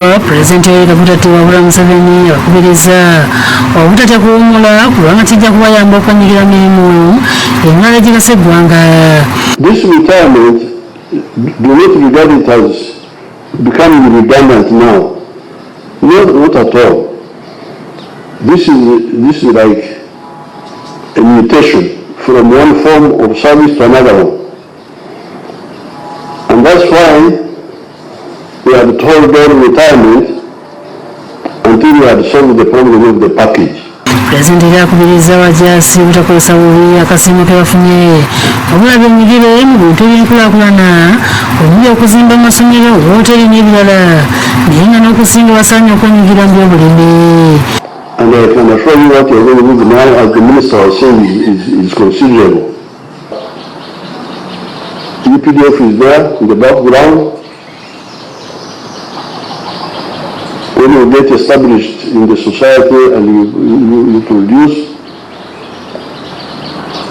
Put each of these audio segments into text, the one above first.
Pulezidenti Bukedde wabula Museveni akubiriza obutatya kuwummula kubanga kijja kubayamba okwenyigira mirimu emulala gigasa eggwanga. This retirement do not regard it as becoming redundant now. Not at all. This is like a mutation from one form of service to another one. And that's why we had to hold on retirement until we had solved the problem of the package. Pulezidenti yakubiriza abajaasi butakozesa bubi akasiimo ke bafunye obula byennyigire mu bintu ebyenkulaakulana omuli okuzimba amasomero, wooteeri n'ebirala naye nga n'okusinga basaanye okwenyigira mu by'obulimi. And I can assure you what you're going to do now, as the minister was saying, is considerable. EPDF is there in the background. When you get established in the society and you produce,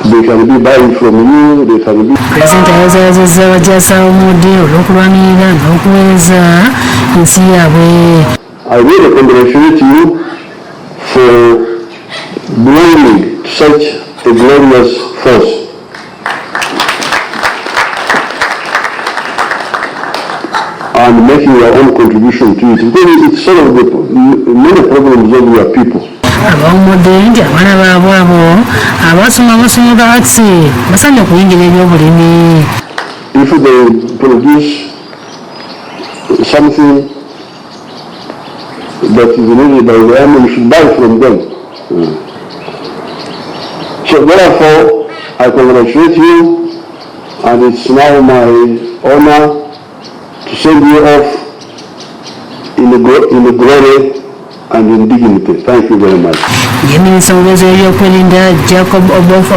they can be buying from you, they can be... Pulezidenti ayozayozezza abajaasi ab'omudde olw'okulwanirira n'okuweereza ensi yaabwe. I really congratulate you for belonging to such a glorious force. And making your own contribution to it. It's sort of the many problems of your people. Abawummudde nti abaana baabwe abo abasoma amasomo ga arts basaanye okuyingira ebyobulimi. If they produce something that is needed by the army, we should buy from them. So therefore, I congratulate you, and it's now my honor to send you off in the glory and in dignity. Thank you very much. Minisita w'ebyokwerinda Jacob Obof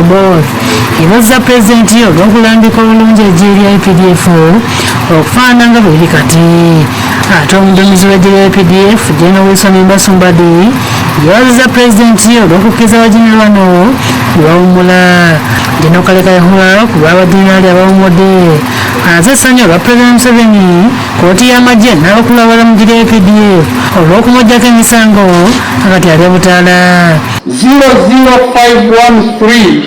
yabazza Pulezidenti olw'okulambika obulungi eggye lya EPDF okufaanana nga bwe liri kati. Ate omuduumizi w'eggye lya EPDF General Wilson Babadde yabazza Pulezidenti olw'okukkiriza bageneral bano ne bawummula. General Kalekayihura ku lw'abageneral abawummudde azza essanyu olwa Pulezidenti Museveni kkooti y'amagye n'abakulu abalala mu ggye lya EPDF olw'okumuggyako emisango akati ali butaala. 00513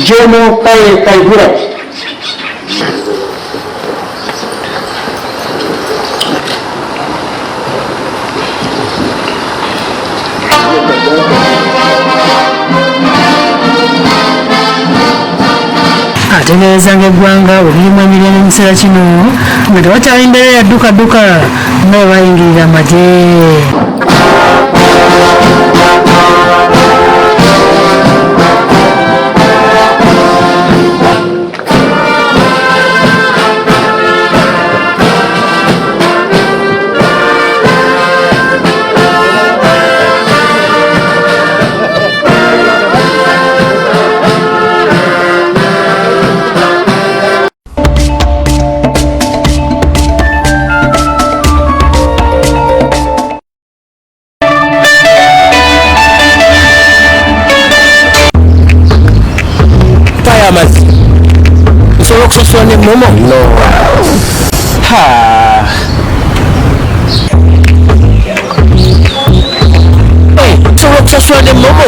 General Kalekayihura. Ategeeza ng'eggwanga bwe lirimu emirembe mu kiseera kino nga tewakyali mbeera ya ddukadduka nga bwe bayingirira magye. Nsobola okusasula ne momo? No. Nsobola okusasula ne momo?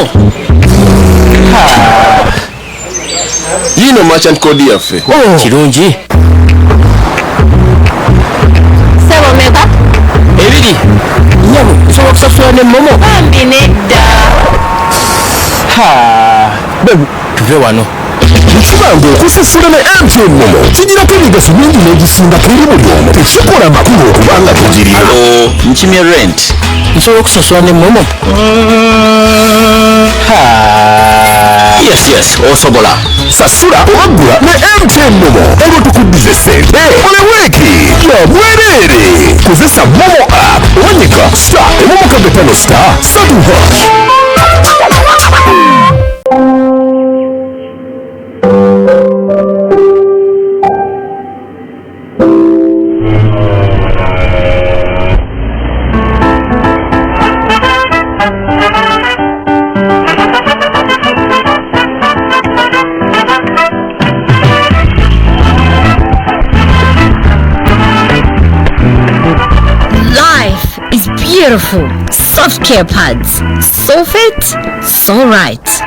Yino merchant code yaffe. Kirungi. Sebo meka? Ebiri. Nyamu, nsobola okusasula ne momo? Bambi nedda. Bebu, tuve wano. Ekibanga okusasula ne MTN Momo kigirako emigaso mingi n'egisinga kuri buli omu. Tekikola makulu okubanga tugirina. Nkimye rent. Nsobola okusasula ne momo? Yes, osobola. Sasula obaggula ne MTN Momo olwo tukuddize ssente. Ole weeki ya bwereere. Kozesa Momo app owanyika star emomo kagatano star 3 Life is beautiful. Soft care pads. So fit, so right.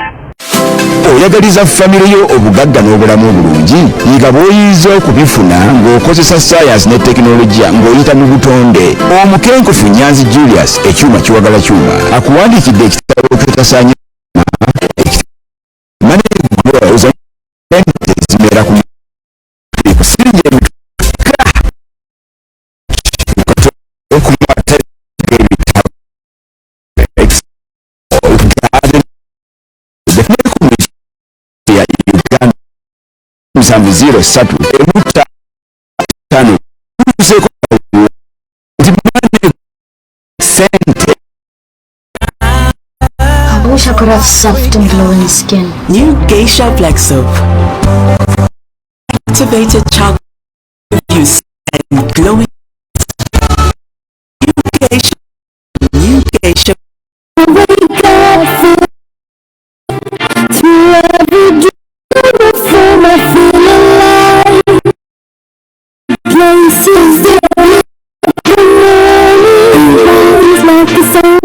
Oyagaliza family yo obugagga n'obulamu obulungi yiga bw'oyinza okubifuna ng'okozesa science ne tekinologiya ng'oyita mu butonde. Omukenkufu Nyanzi Julius ekyuma kiwagala kyuma akuwandiikidde ekitabo ky'otasaanye zimera ku kusinja Zero satu emuta tano kuseko sente. I wish I could have soft and glowing skin. New Geisha Black Soap. Activated chocolate use and glowing. New Geisha. Wake up to every day. I feel alive. Places that like the sun.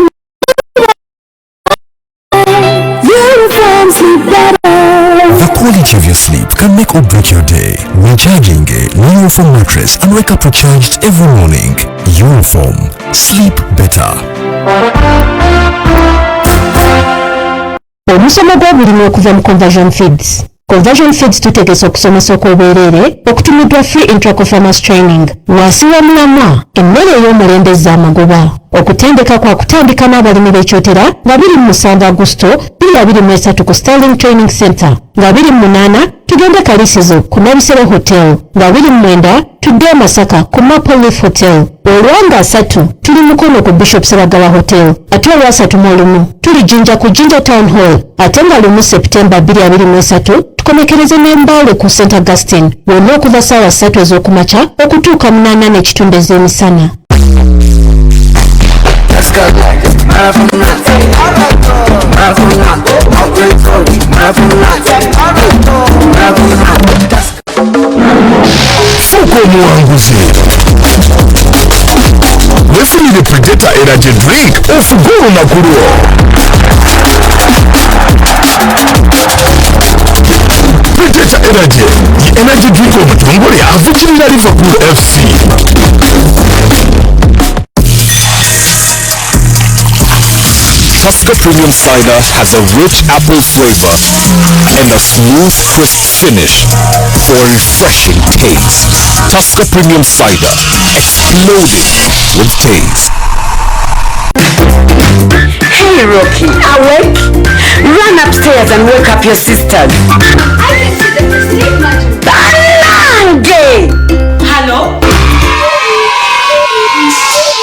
Uniform sleep better. The quality of your sleep can make or break your day. Recharging a Uniform mattress and wake up recharged every morning. Uniform. Sleep better. Omusomo gw'obulimi okuva mu Conversion Feeds. Conversion Feeds tutegesa okusomesa okw'obwereere okutumiddwa Free Intraco Farmers Training. Wasiwa mulamwa emmere ey'omulembe z'amagoba. Okutendeka kwa kutandika n'abalimi b'ekyotera nga 27 Agusto 2023 ku Sterling Training Center, nga 28 tugende Kalisizo ku Nabisere Hotel, nga 29 tudde Masaka ku Maple Leaf Hotel. Olwanga 3 tuli Mukono ku Bishop Seragala Hotel, ate olwasatu mu tuli Jinja ku Jinja Town Hall, ate nga lumu September 2023 tukomekereze n'Embaale ku St. Augustine, wonna okuva ssaawa 3 ez'okumakya okutuuka 8 n'ekitundu ez'emisana. Fuko omuwanguzi wefunire Predator Energy Drink ofuga olunaku lwo. Predator Energy ye energy drink omutongole avugirira Liverpool FC. Tusker Premium Cider has a rich apple flavor and a smooth, crisp finish for a refreshing taste. Tusker Premium Cider, exploding with taste. Hey Rocky, awake? Run upstairs and wake up your sisters. I can see the prestige match. Gay. Hello?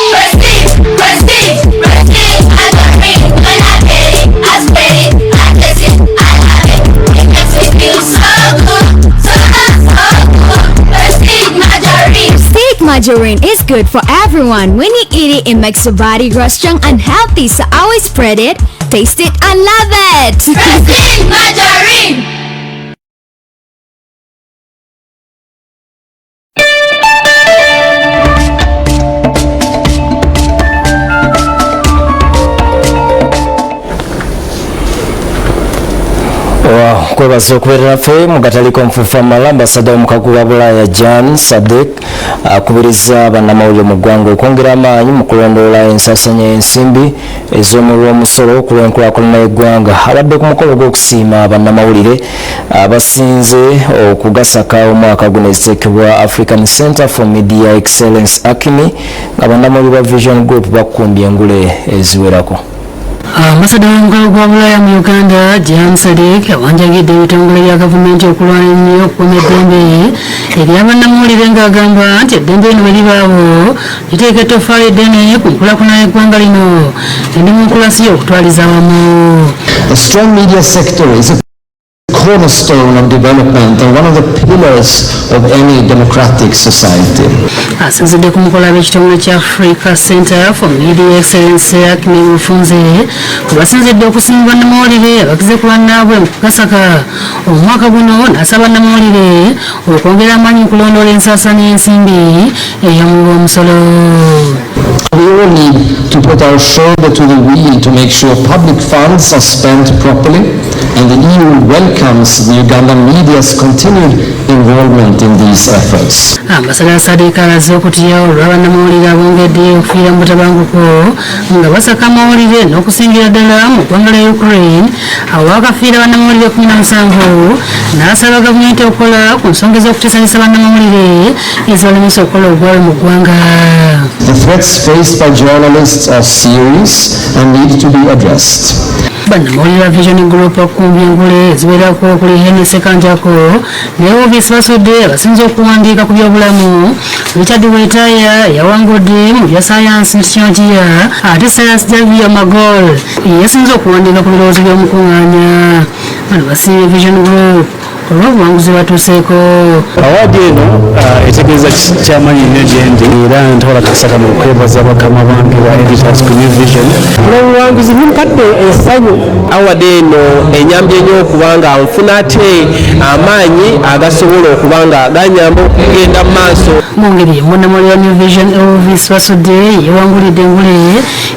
Prestige, prestige, prestige. I got it when I get it. I spread it, I kiss it, I love it. It makes me feel so good, so good. Prestige margarine. Steak margarine is good for everyone. When you eat it, it makes your body grow strong and healthy. So always spread it, taste it, and love it. Prestige margarine. Kwebaza okubeera naffe mu katale k'omufuufu amala ambasada w'omukago wa Bulaaya Jan Sadek akubiriza bannamawulire mu ggwanga okwongera amaanyi mu kulondoola ensaasaanya y'ensimbi ez'omulw'omusolo ku lw'enkulaakulana y'eggwanga. Abadde ku mukolo gw'okusiima bannamawulire abasinze okugasaka omwaka guno eziteekebwa African Center for Media Excellence ACME nga bannamawulire ba Vision Group bakumbye engule eziwerako. Ambasada w'omukago gwa Bulaaya mu Uganda Jan Sadek awanjagidde ebitongole bya gavumenti okulwanya ennyo okukuuma eddembe ery'abannamawulire ng'agamba nti eddembe lino bwe libaawo liteeka ettoffaali eddene ku nkulaakulana y'eggwanga lino ne demokulasiya okutwaliza awamu. The strong media sector is a cornerstone of development and one of the pillars of any democratic society. Asinzidde ku mukola b'ekitongole kya Africa Center for Media Excellence ACME bufunze ku basinzidde okusiima bannamawulire abakize ku bannaabwe mu kugasaka omwaka guno n'asaba bannamawulire okwongera amaanyi mu kulondoola ensaasaanya y'ensimbi ey'omulw'omusolo. We all need to put our shoulder to the wheel to make sure public funds are spent properly, and the EU welcomes the Ugandan media's continued involvement in these efforts. Ambassador Sadiq alaze okutya olw'abannamawulire abongedde okufiira mu butabanguko nga basaka amawulire n'okusingira ddala mu ggwanga lya Ukraine awo akafiira bannamawulire 17 n'asaba gavumenti okukola ku nsonga z'okutiisatiisa bannamawulire ezalemesa okukola obwawe mu ggwanga. The threats faced by journalists are serious and need to be addressed. Bannamawulire Vision Group okumbya engule eziwerako okuli Henry Sekanjako ne Ovis Basodde abasinze okuwandiika ku byobulamu. Richard Wetaya yawangudde mu bya science ne teknologiya ate Science Javier Magol yasinze okuwandiika ku birowoozo by'omukuŋŋaanya. Bano basiimye Vision Group olw'obuwanguzi batuuseeko. Awaadi eno etegeeza kyamanyi nnyo gye ndi era ntola kasaka mu kwebaza bakama bange ba editors ku New Vision n'obuwanguzi bumpadde essanyu. Awaadi eno enyambye nnyo okubanga nfuna ate amaanyi agasobola okuba nga ganyamba okugenda mu maaso. Mu ngeri munnamawulire wa New Vision Elvis Basodde yewangulidde engule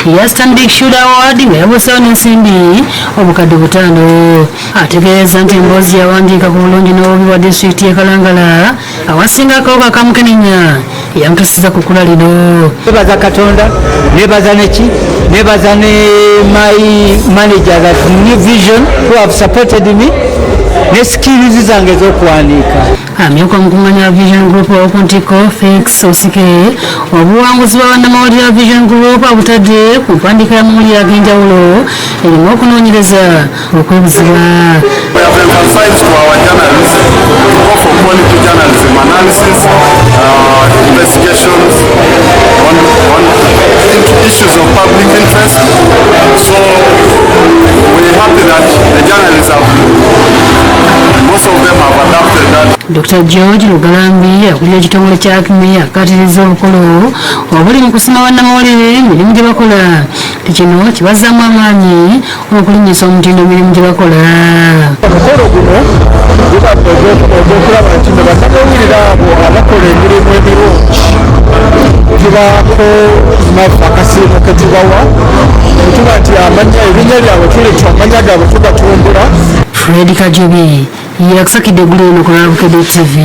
eya Stanbic Shoot Award nga yabuuseewo n'ensimbi obukadde 5. Ategeeza nti emboozi yawandiika ku bulungi n'obubi wa disitulikiti y'e Kalangala awasinga akawuka ka Mukenenya yamutusiza ku kkula lino. Nebaza Katonda, nebaza neki, nebaza ne my manager at New Vision who have supported me ne skills zange z'okuwandiika. Amyuka omukuŋŋaanya wa Vision Group owokuntiko Felix Osike obuwanguzi bwa bannamawulire wa Vision Group abutadde ku mpandiika y'amawulire ag'enjawulo erimu okunoonyereza okwebuzibwa. We have emphasized to our journalists to go for quality journalism, analysis, investigations on issues of public interest. So we're happy that the journalists have, most of them have adapted that. Dr. George Lugalambi akulira ekitongole kya ACME akatiriza obukulu obuli mu kusima bannamawulire emirimu gye bakola. Kino kibazzaamu amaanyi okulinnyisa omutindo emirimu gye bakola. Omukolo guno gubadde ogw'okulaba nti ne bannamawulire abo abakola emirimu emirungi tubaako akasiimo ke tubawa tuba nti erinnya lyabwe tuleta amanya gaabwe tugatumbula. Fred Kajubi yakusakidde eggulu eno ku Bukedde TV.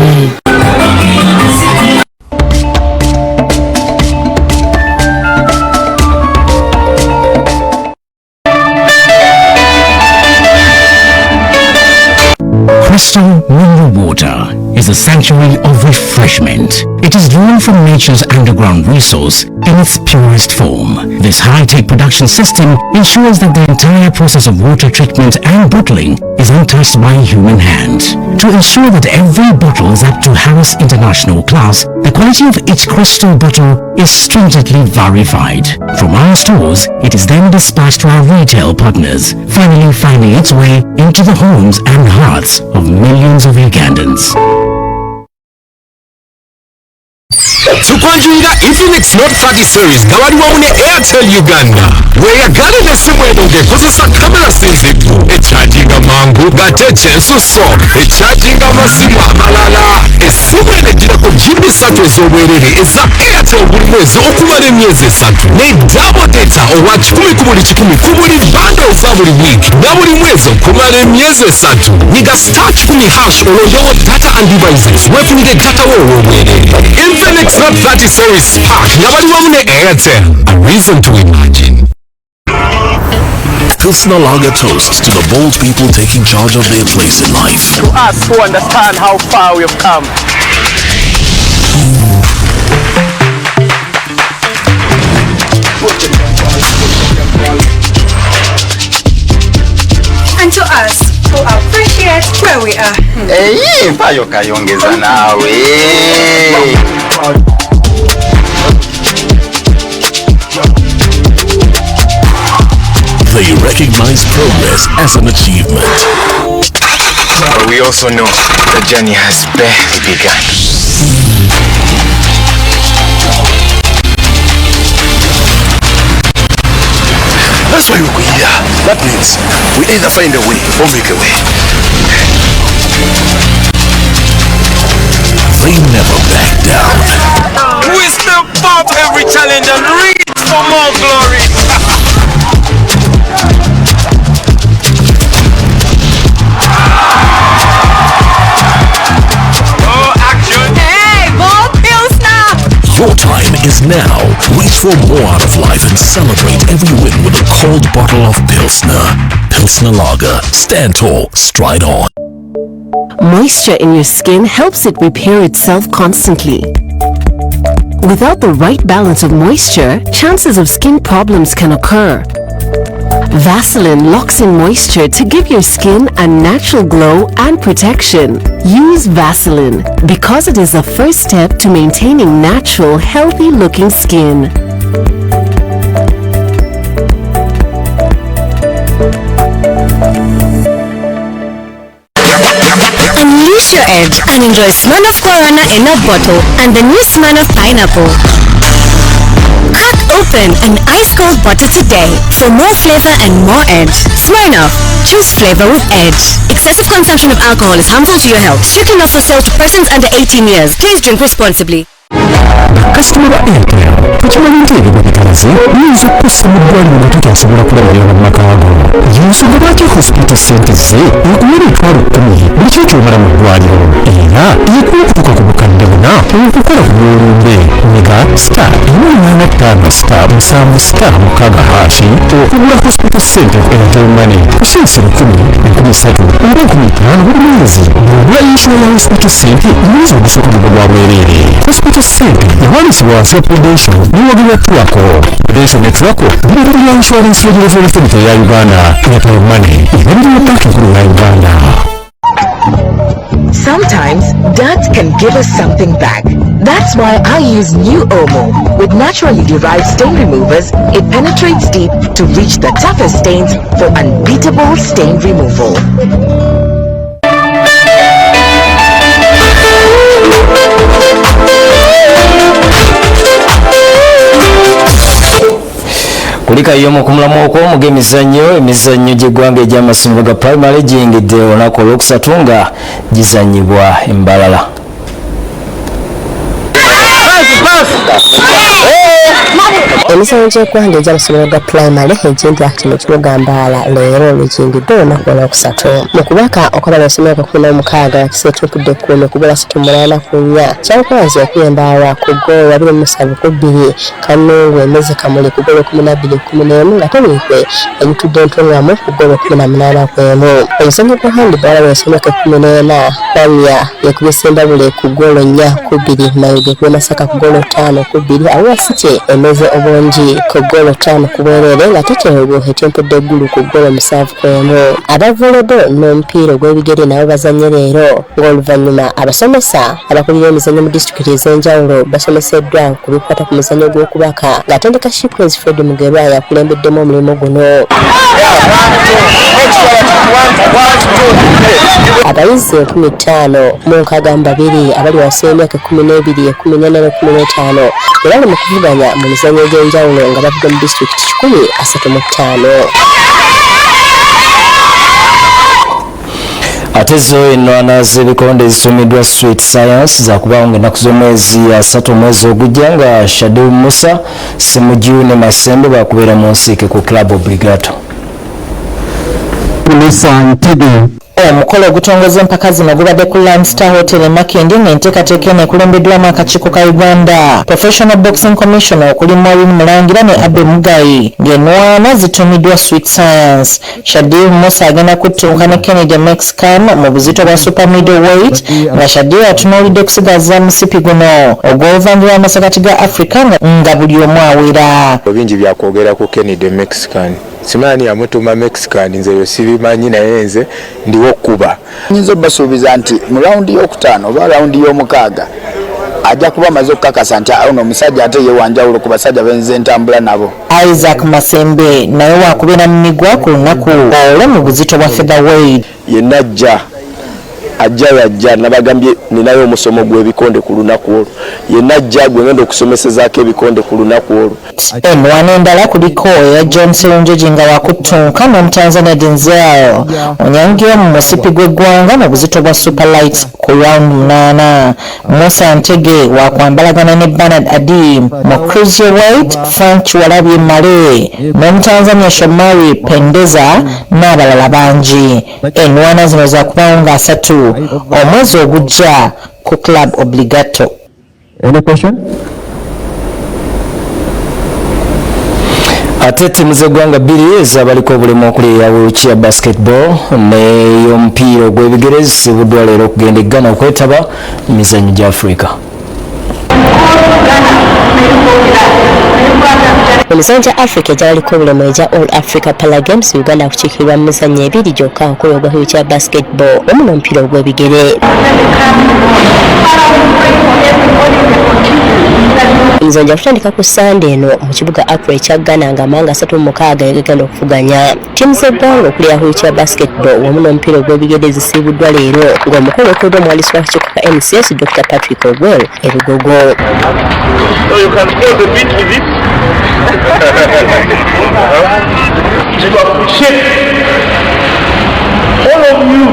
Crystal mineral water is a sanctuary of refreshment. It is drawn from nature's underground resource in its purest form. This high-tech production system ensures that the entire process of water treatment and bottling is untouched by human hand. To ensure that every bottle is up to Harris International class, the quality of each Crystal bottle is stringently verified. From our stores, it is then dispatched to our retail partners, finally finding its way into the homes and hearts of millions of Ugandans. Tukwanjulira Infinix Note 30 series nga wali wamu ne Airtel Uganda. Weeyagala n'essimu eno ng'ekozesa kamera sinzifu, ekyaginga mangu ng'ate ekyensusso, ekyaginga amasimu amalala. Essimu eno egirako GB 3 ez'obwerere eza Airtel buli mwezi okumala emyezi 3 ne double data owa 10 ku buli 10 ku buli bundle za buli week nga buli mwezi okumala emyezi 3. Nyiga star 10# olondewo data and devices weefunire data wo olw'obwerere. Infinix Note 30 series Spark nga bali wamu ne Airtel. A reason to imagine. This no longer toast to the bold people taking charge of their place in life. To us who understand how far we have come. And to us who appreciate where we are. Hey, mpayo kayongeza nawe. They recognize progress as an achievement. But we also know the journey has barely begun. That's why we're here. That means we either find a way or make a way. They never back down. We step up every challenge and reach for more glory. Oh, action. Hey, more Pilsner! Your time is now. Reach for more out of life and celebrate every win with a cold bottle of Pilsner. Pilsner Lager. Stand tall, stride on. Moisture in your skin helps it repair itself constantly. Without the right balance of moisture, chances of skin problems can occur. Vaseline locks in moisture to give your skin a natural glow and protection. Use Vaseline because it is the first step to maintaining natural, healthy-looking skin. Unleash your edge and enjoy Smirnoff Guarana in a bottle and the new Smirnoff Pineapple. Crack open an ice-cold bottle today for more flavor and more edge. Smirnoff, choose flavor with edge. Excessive consumption of alcohol is harmful to your health. Strictly not for sale to persons under 18 years. Please drink responsibly. Customer Airtel, tukimanyiira ebibikalaze yinza okussa mu ddwaliro nga tutasobola kulabirira mu maka ago. Y'ensonga lwaki hospital ssente ze ekumira emitwalo 10 buli ky'okyomala mu ddwaliro era yeekuwa okutuuka ku bukadde buna okukola ku bwolumbe mega star 888*7*6 okugula hospital ssente Airtel Money kusensa 10, 30 oba 15 buli mwezi. Bw'ogula insurance hospital ssente yinza ogusokolebwa bwa bwereere. Hospital ssente yawandiisibwa wansi ya Prudential niwagibwa twako. Prudential ne twako birabirira insurance y'ebirevu Authority ya Uganda. Airtel Money ebirabirira banki nkulu ya Uganda. Sometimes dirt can give us something back. That's why I use new Omo. With naturally derived stain removers, it penetrates deep to reach the toughest stains for unbeatable stain removal. Kulika yomo kumulamu okwomuga emizannyo gy'eggwanga egy'amasomero ga primary giyingidde olunaku olwokusatu nga gizannyibwa embalala. Emizannyo gy'eggwanga egy'amasomero ga primary egindya kino kibuga Mbaala leero lwegiyingidde olunaku olwokusatu. Mu kubaka okwabala esomero ga 16 kiseetuukidde 10 ku 34 kyawukanze okuyembalwa ku ggoolo 27-2 Kanungu Emeze Kamuli ku ggoolo 12-11 nga Tolikwe ebitudde Ntongamu ku ggoolo 18-1. Omuzannyo gwa handibala lw'esomero ga 14 Kwamya yakubye Sembabule ku ggoolo 4-2 Mayuge ku Masaka ku ggoolo 5-2 Awasike Emeze Obongi ku ggoolo 5 ku bwereere nga Teteego etempudde eggulu ku ggoolo 7-1. Abavoledo n'omupiira ogw'ebigere nabo bazannye leero ng'oluvannyuma abasomesa abakulira emizannyo mu disitulikiti ez'enjawulo basomeseddwa ku bikwata ku muzannyo gw'okubaka ng'atendeka Shipwezi Fred Mugerwa yakulembeddemu omulimu guno. Abayizi 15,602 abali wansi y'emyaka 12, 14 ne 15 bali mu kuvuganya mu mizannyo egy'enjawulo nga bavuga mu disitulikiti 135. Ate zo ennoana z'ebikonde ezitumiddwa Street Science zaakubaawo ng'ennaku z'omwezi 3 omwezi ogujja nga Shadil Musa, Semuju ne Masembe baakubeera mu nsiike ku Club Obligato. Omukolo ogutongoza empaka zino gubadde ku Star Hotel e Makindi ng'enteekateeka eno ekulembeddwamu akakiiko ka Uganda Professional Boxing Commission okuli Mwalimu Mulangira ne Abbe Mugayi ng'ennoana zitumiddwa Sweet Science. Shadil Musa agenda kuttunka ne Kennedy Mexican mu buzito bwa super middleweight nga Shadil atunuulidde kusigaza musipi guno ogw'obuvanjuba amasakati ga Africa nga buli omu awera. Bingi byakwogera ku Kennedy Mexican. Simani yamutuma Mexican nze yo sibimanyi naye nze ndiwo kuba. Nyinza basuubiza nti mu raundi y'okutaano oba raundi y'omukaaga ajja kuba amaze okukakasa nti ono omusajja ate ye wanjawulo ku basajja benze ntambula nabo. Isaac Masembe naye waakubeera mu migwa ku lunaku olwo mu buzito bwa featherweight. Yenna ajja ajja nabagambye ninayo omusomo gw'ebikonde ku lunaku olwo yenna ajja gwe ngenda okusomesezaako ebikonde ku lunaku olwo. Wano endala kuliko eya John Serunjoji nga wakuttunka n'Omutanzania Denzel onyangira mu musipi gw'eggwanga mu buzito bwa Superlight ku round 8. Musa Ntege wakwambalagana ne Bernard Adi mu cruiserweight, Frank Chiwalabye Male n'Omutanzania Shomari Pendeza n'abalala bangi. Enwana zino zakubawo nga 3 omwezi ogujja ku Club Obligato. Any question? Ate ttiimu z'eggwanga bbiri ez'abaliko obulemu okuli eya wheelchair basketball n'ey'omupiira ogw'ebigere zisiibuddwa leero okugenda e Ghana okwetaba mu mizannyo gya Africa. Emizannyo gya Africa egyabaliko obulemu egya All Africa Para Games Uganda kukiikirwa mu mizannyo ebiri gyokka okuli ogwa wheelchair basketball wamu n'omupiira ogw'ebigere. Emizannyo gya kutandika ku Sande eno mu kibuga Accra ekya Ghana ng'amawanga 36 gegenda okuvuganya. Ttiimu z'eggwanga okuli eya wheelchair basketball wamu n'omupiira ogw'ebigere zisiibuddwa leero ng'omukolo okuddwa omuwandiisi w'akakiiko ka NCS Dr. Patrick Ogwell e Lugogo. To appreciate all of you,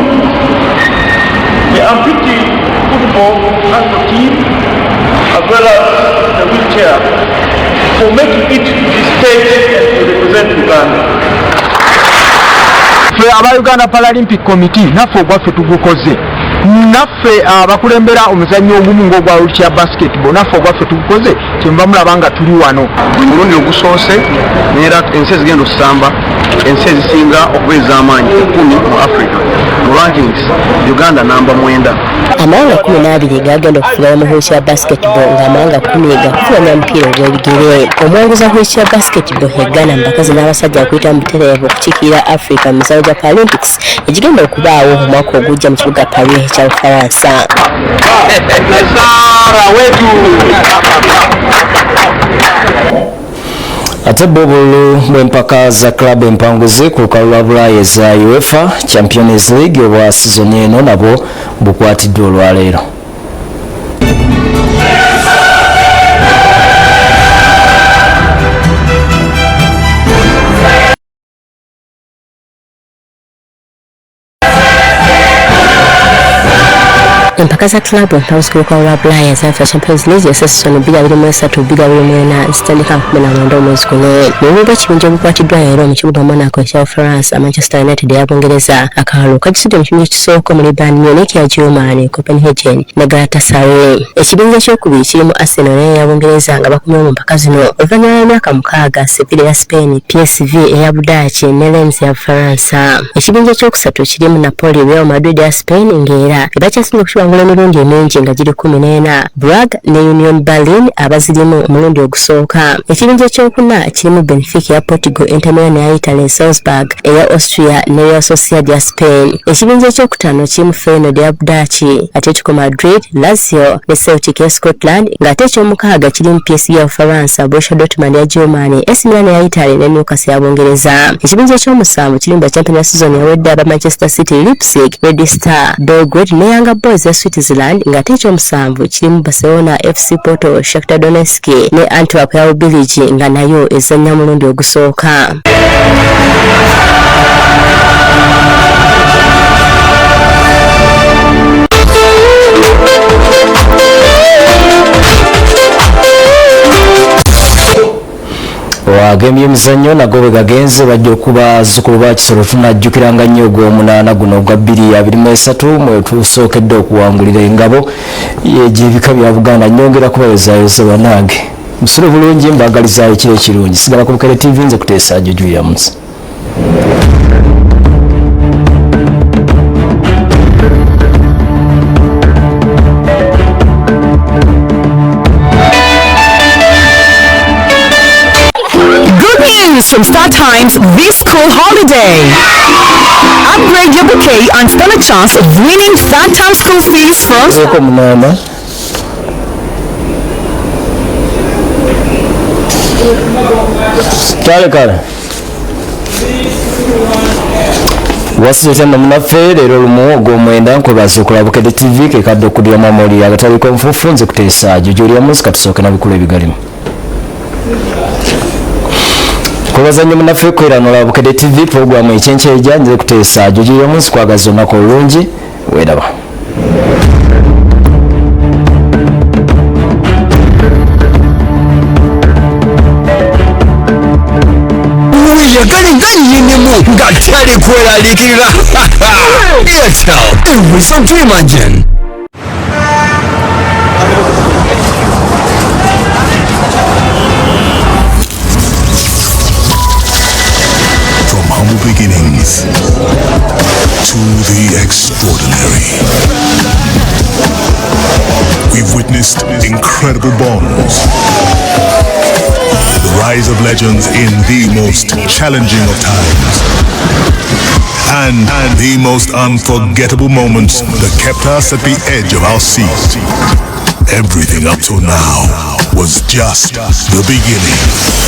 the amputee football national team, as well as the wheelchair, for making it to the stage and to represent Uganda. Fe aba Uganda Paralympic Committee naffe ogwaffe tugukoze. Naffe abakulembera omuzannyo ogumu ng'ogwa wheelchair basketball naffe ogwaffe tugukoze kyenva mulaba nga tuli wano. Mulundi ogusoose neera ensi ezigenda okusamba ensi ezisinga okuba ez'amaanyi 10 mu Africa mu rankings Uganda namba 9. Amawanga 12 gagenda okufuganya mu wheelchair basketball ng'amawanga 10 gakufuganya omupiira ogw'ebigere. Omwanguzi wa wheelchair basketball e Ghana mu bakazi n'abasajja akuyita mu butereevu okukiikirira Africa mu mizannyo gya Paralympics egigenda okubaawo omwaka ogujja mu kibuga Paris ekya Bufaransa. Ate obululu bw'empaka za club empanguzi ku lukalu lwa Bulaaya eza UEFA Champions League obwa sizoni eno nabwo bukwatiddwa olwaleero. Empaka za club empanguzi ku lukalu lwa Bulaaya za UEFA Champions League ya season 2023-2024 zitandika 19 omwezi guno. Mu bubbi bw'ekibinja obukwatiddwa leero mu kibuga Monaco ekya France, Manchester United eya Bungereza akalulu kagisudde mu kibinja ekisooka muri Bayern Munich ya Germany, Copenhagen ne Galatasaray. Ekibinja ekyokubiri kirimu Arsenal eya Bungereza nga bakomyewo mu mpaka zino oluvannyuma lw'emyaka 6 Sevilla eya Spain, PSV eya Budaaki ne Lens ya Bufaransa. Ekibinja ekyokusatu kirimu Napoli, Real Madrid eya Spain ng'era ebakyasinze okukiwangula emirundi emingi nga giri 14, Braga ne Union Berlin abazirimu omulundi ogusooka. Ekibinja ekyokuna kirimu Benfica eya Portugal, Inter Milan eya Italy, Salzburg eya Austria ne Real Sociedad ya Spain. Ekibinja ekyokutaano kirimu Feyenoord eya Budaaki, Atletico Madrid, Lazio ne Celtic eya Scotland, ng'ate ekyomukaaga kirimu PSG ya Bufaransa, Borussia Dortmund eya Germany, AC Milan eya Italy ne Newcastle ya Bungereza. Ekibinja ekyomusanvu kirimu bachampion ya season ewedde aba Manchester City, Leipzig, Red Star, Belgrade ne Young Boys ya Switzerland, ng'ate ekyomusanvu kirimu Barcelona, FC Porto, Shakhtar Donetsk ne Antwerp ya Ubelgiji nga nayo ezannya mulundi ogusooka. Wagambye emizannyo nago bwe gagenze bajja okuba azzukulu ba Kisolo tunajjukiranga nnyo ogw'omunaana guno ogwa 2023 mwe tusookedde okuwangulira engabo y'ebika bya Buganda. Nnyongera kubawezaayose bannange musule bulungi mbagalizaayo kiro ekirungi. Sigala ku Bukedde TV nze kuteesa Jojo Williams. From Star Times this school holiday. Upgrade your bouquet and stand a chance of winning phantom school fees from wasizotya munaffe leero lumu ogw'omwenda nkwebaziikula Bukedde TV kekadde okudira mamoli agataliko nfuufu nze kuteesa jujulya munsi katusooke na bikulu ebigalimu kwebaza nnyo munaffe kweranula Bukedde TV puroguramu ekyenkyeja nze kuteesa jujulya munsi kwagaza olunaku olulungi weeraba yagalinyinemu nga tali kweralikirira Airtel every to imagine. From humble beginnings to the extraordinary, we've witnessed incredible bonds, the rise of legends in the most challenging of times, and the most unforgettable moments that kept us at the edge of our seat. Everything up till now was just the beginning.